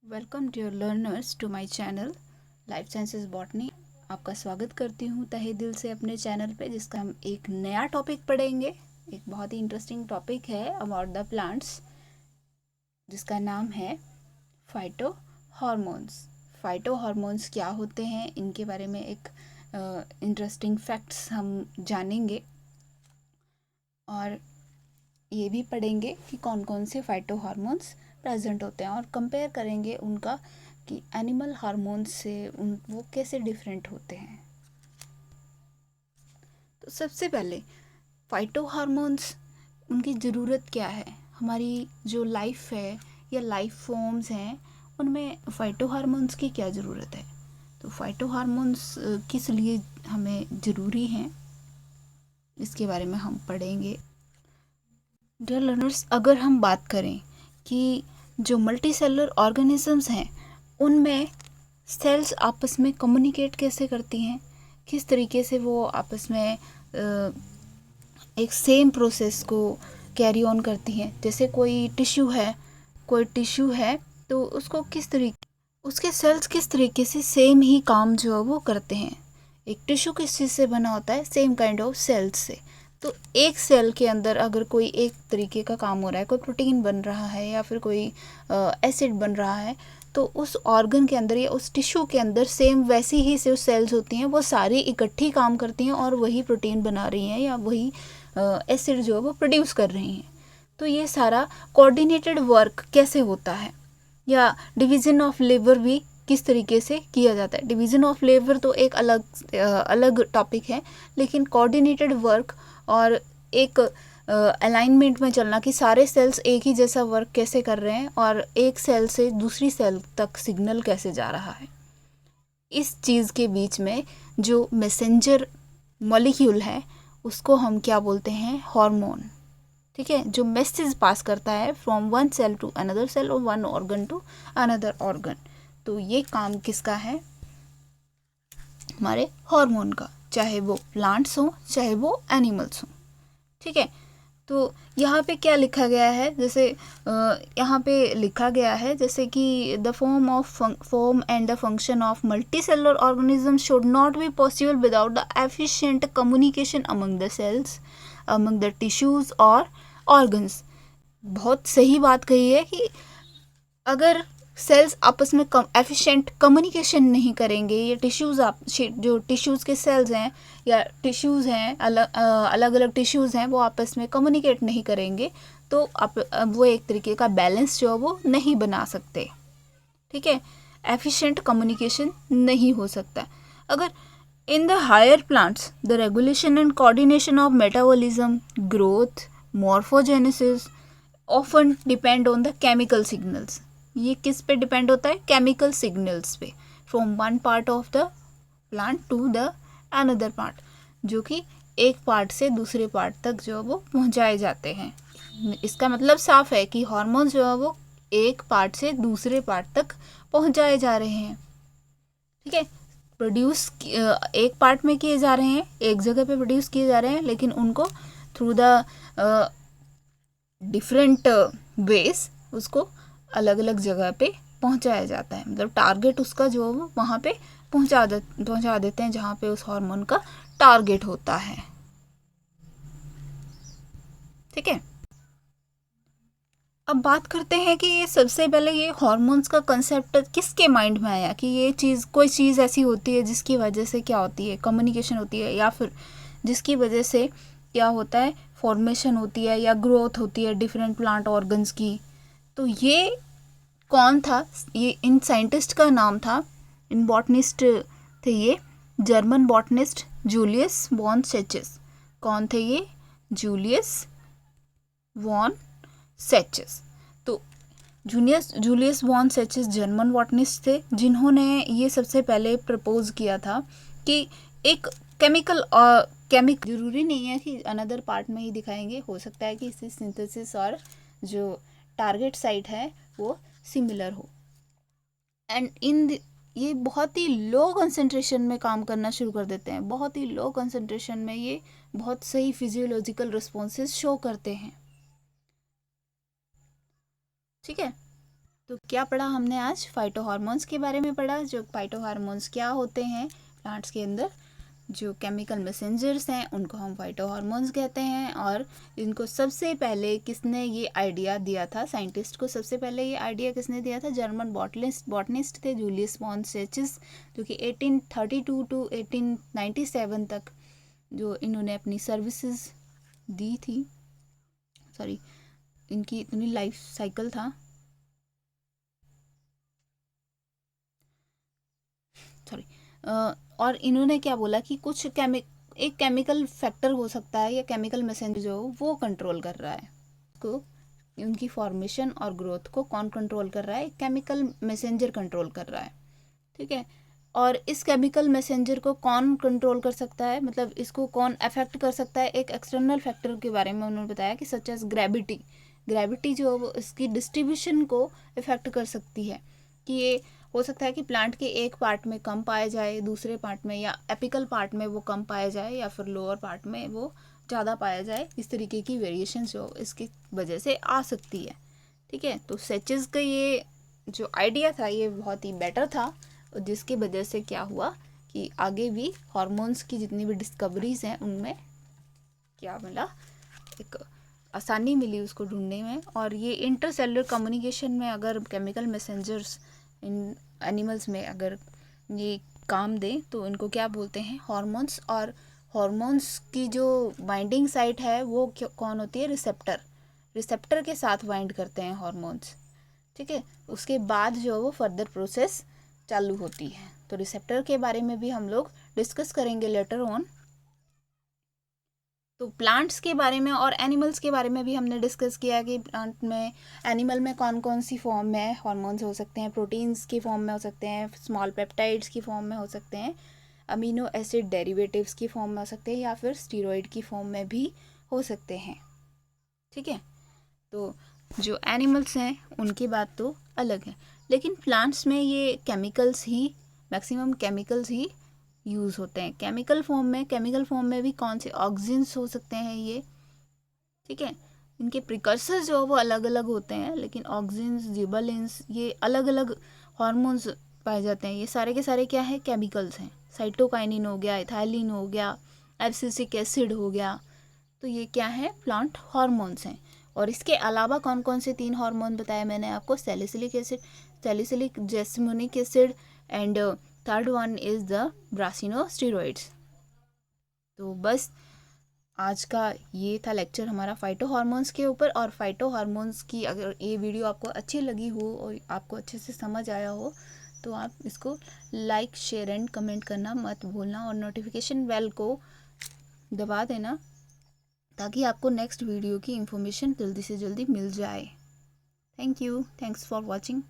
Welcome dear learners to my channel life sciences botany. आपका स्वागत करती हूँ तहे दिल से अपने चैनल पे, जिसका हम एक नया टॉपिक पढ़ेंगे। एक बहुत ही इंटरेस्टिंग टॉपिक है अबाउट द प्लांट्स, जिसका नाम है फाइटो हार्मोन्स। फाइटो हार्मोन्स क्या होते हैं, इनके बारे में एक इंटरेस्टिंग फैक्ट्स हम जानेंगे, और ये भी पढ़ेंगे कि कौन कौन से फाइटो हार्मोन्स प्रेजेंट होते हैं, और कंपेयर करेंगे उनका कि एनिमल हार्मोन्स से वो कैसे डिफरेंट होते हैं। तो सबसे पहले फाइटो हार्मोन्स, उनकी ज़रूरत क्या है। हमारी जो लाइफ है या लाइफ फॉर्म्स हैं, उनमें फाइटो हार्मोन्स की क्या ज़रूरत है। तो फाइटो हार्मोन्स किस लिए हमें ज़रूरी हैं, इसके बारे में हम पढ़ेंगे। डियर लर्नर्स, अगर हम बात करें कि जो मल्टी सेलुलर ऑर्गेनिजम्स हैं, उनमें सेल्स आपस में कम्युनिकेट कैसे करती हैं, किस तरीके से वो आपस में एक सेम प्रोसेस को कैरी ऑन करती हैं। जैसे कोई टिश्यू है तो उसको किस तरीके, उसके सेल्स किस तरीके से सेम ही काम जो है वो करते हैं। एक टिश्यू किस चीज़ से बना होता है, सेम काइंड ऑफ सेल्स से। तो एक सेल के अंदर अगर कोई एक तरीके का काम हो रहा है, कोई प्रोटीन बन रहा है या फिर कोई एसिड बन रहा है, तो उस ऑर्गन के अंदर या उस टिश्यू के अंदर सेम वैसी ही से सेल्स होती हैं, वो सारी इकट्ठी काम करती हैं और वही प्रोटीन बना रही हैं या वही एसिड जो है वो प्रोड्यूस कर रही हैं। तो ये सारा कोऑर्डिनेटेड वर्क कैसे होता है, या डिवीज़न ऑफ लेबर भी किस तरीके से किया जाता है। डिवीज़न ऑफ लेबर तो एक अलग टॉपिक है, लेकिन कोऑर्डिनेटेड वर्क और एक अलाइनमेंट में चलना कि सारे सेल्स एक ही जैसा वर्क कैसे कर रहे हैं और एक सेल से दूसरी सेल तक सिग्नल कैसे जा रहा है, इस चीज़ के बीच में जो मैसेंजर मॉलिक्यूल है उसको हम क्या बोलते हैं, हार्मोन। ठीक है, जो मैसेज पास करता है from one cell to another cell और one organ to another organ. तो ये काम किसका है, हमारे हार्मोन का, चाहे वो प्लांट्स हो चाहे वो एनिमल्स हो। ठीक है, तो यहाँ पे क्या लिखा गया है, जैसे यहाँ पे लिखा गया है जैसे कि the form and the function of multi cellular organism should not be possible without the efficient communication among the cells, among the tissues और ऑर्गन्स। बहुत सही बात कही है कि अगर सेल्स आपस में एफिशिएंट कम्युनिकेशन नहीं करेंगे, ये जो टिश्यूज़ के सेल्स हैं या टिश्यूज़ हैं, अलग अलग टिश्यूज़ हैं, वो आपस में कम्युनिकेट नहीं करेंगे, तो वो एक तरीके का बैलेंस जो है वो नहीं बना सकते। ठीक है, एफिशिएंट कम्युनिकेशन नहीं हो सकता। अगर in the higher plants the regulation and coordination of metabolism, growth, morphogenesis often depend on the chemical signals. ये किस पे डिपेंड होता है, केमिकल सिग्नल्स पे, from one part of the plant to the another part, जो कि एक part से दूसरे पार्ट तक जो है वो पहुंचाए जाते हैं। इसका मतलब साफ है कि हार्मोन्स जो है वो एक पार्ट से दूसरे पार्ट तक पहुंचाए जा रहे हैं। ठीक है, प्रोड्यूस एक पार्ट में किए जा रहे हैं, एक जगह पे प्रोड्यूस किए जा रहे हैं, लेकिन उनको थ्रू द डिफरेंट वेज उसको अलग अलग जगह पे पहुंचाया जाता है। मतलब टारगेट उसका जो है वहाँ पे पहुंचा देते हैं जहाँ पे उस हार्मोन का टारगेट होता है। ठीक है, अब बात करते हैं कि ये सबसे पहले ये हार्मोन्स का कंसेप्ट किसके माइंड में आया, कि ये चीज़, कोई चीज़ ऐसी होती है जिसकी वजह से क्या होती है, कम्युनिकेशन होती है, या फिर जिसकी वजह से क्या होता है, फॉर्मेशन होती है या ग्रोथ होती है डिफरेंट प्लांट ऑर्गन्स की। तो ये कौन था, ये इन साइंटिस्ट का नाम था, इन बॉटनिस्ट थे ये, जर्मन बॉटनिस्ट जूलियस वॉन सेचेस। कौन थे ये, जूलियस वॉन सेचेस। तो जूलियस वॉन सेचेस जर्मन बॉटनिस्ट थे, जिन्होंने ये सबसे पहले प्रपोज किया था कि एक केमिकल जरूरी नहीं है कि अनदर पार्ट में ही दिखाएंगे, हो सकता है कि इससे सिंथेसिस और जो टारगेट साइट है वो सिमिलर हो। एंड ये बहुत ही लो कंसंट्रेशन में काम करना शुरू कर देते हैं, बहुत ही लो कंसंट्रेशन में ये बहुत सही फिजियोलॉजिकल रिस्पॉन्सेस शो करते हैं। ठीक है, तो क्या पढ़ा हमने आज? फाइटो हार्मोन्स के बारे में पढ़ा। जो फाइटो हार्मोन्स क्या होते हैं प्लांट्स के अंदर, जो केमिकल मैसेंजर्स हैं उनको हम फाइटो हार्मोन्स कहते हैं। और इनको सबसे पहले किसने ये आइडिया दिया था? साइंटिस्ट को सबसे पहले ये आइडिया किसने दिया था? जर्मन बॉटनिस्ट थे जूलियस फॉन सेचिस, जो कि 1832 टू 1897 तक जो इन्होंने अपनी सर्विसेज दी थी। सॉरी, इनकी इतनी लाइफ साइकिल था। सॉरी। और इन्होंने क्या बोला कि कुछ एक केमिकल फैक्टर हो सकता है या केमिकल मैसेंजर जो वो कंट्रोल कर रहा है को, उनकी फॉर्मेशन और ग्रोथ को कौन कंट्रोल कर रहा है? केमिकल मैसेंजर कंट्रोल कर रहा है। ठीक है। और इस केमिकल मैसेंजर को कौन कंट्रोल कर सकता है, मतलब इसको कौन अफेक्ट कर सकता है? एक एक्सटर्नल फैक्टर के बारे में उन्होंने बताया कि सच एज ग्रेविटी जो वो इसकी डिस्ट्रीब्यूशन को इफेक्ट कर सकती है। कि ये हो सकता है कि प्लांट के एक पार्ट में कम पाया जाए, दूसरे पार्ट में या एपिकल पार्ट में वो कम पाया जाए, या फिर लोअर पार्ट में वो ज़्यादा पाया जाए। इस तरीके की वेरिएशन जो इसकी वजह से आ सकती है। ठीक है। तो सेचेस का ये जो आइडिया था ये बहुत ही बेटर था, जिसकी वजह से क्या हुआ कि आगे भी हार्मोन्स की जितनी भी डिस्कवरीज हैं उनमें क्या मिला, एक आसानी मिली उसको ढूंढने में। और ये इंटरसेलुलर कम्युनिकेशन में अगर केमिकल मैसेंजर्स इन एनिमल्स में अगर ये काम दें तो इनको क्या बोलते हैं? हार्मोन्स। और हार्मोन्स की जो बाइंडिंग साइट है वो कौन होती है? रिसेप्टर के साथ बाइंड करते हैं हार्मोन्स। ठीक है। उसके बाद जो वो फर्दर प्रोसेस चालू होती है। तो रिसेप्टर के बारे में भी हम लोग डिस्कस करेंगे लेटर ऑन। तो प्लांट्स के बारे में और एनिमल्स के बारे में भी हमने डिस्कस किया कि प्लांट में, एनिमल में कौन कौन सी फॉर्म में हार्मोन्स हो सकते हैं। प्रोटीन्स की फॉर्म में हो सकते हैं, स्मॉल पेप्टाइड्स की फॉर्म में हो सकते हैं, अमीनो एसिड डेरिवेटिव्स की फॉर्म में हो सकते हैं, या फिर स्टीरॉयड की फॉर्म में भी हो सकते हैं। ठीक है। तो जो एनिमल्स हैं उनकी बात तो अलग है, लेकिन प्लांट्स में ये केमिकल्स ही, मैक्सिमम केमिकल्स ही यूज़ होते हैं। केमिकल फॉर्म में भी कौन से ऑक्सीजन्स हो सकते हैं ये। ठीक है। इनके प्रिकर्सर्स जो वो अलग अलग होते हैं, लेकिन ऑक्सीजन्स, जिबरेलिन्स, ये अलग अलग हार्मोन्स पाए जाते हैं। ये सारे के सारे क्या है? केमिकल्स हैं। साइटोकाइनिन हो गया, इथाइलिन हो गया, एब्सिसिक एसिड हो गया। तो ये क्या है? प्लांट हार्मोन्स हैं। और इसके अलावा कौन कौन से 3 हार्मोन बताया मैंने आपको? Salicylic jasmonic acid, and third one is the brassinosteroids. तो बस आज का ये था लेक्चर हमारा फाइटो हार्मोन्स के ऊपर। और फाइटो हार्मोन्स की अगर ये वीडियो आपको अच्छी लगी हो और आपको अच्छे से समझ आया हो तो आप इसको लाइक, शेयर एंड कमेंट करना मत भूलना, और नोटिफिकेशन बेल को दबा देना ताकि आपको नेक्स्ट वीडियो की इंफॉर्मेशन जल्दी से जल्दी मिल जाए। Thank you. Thanks for watching.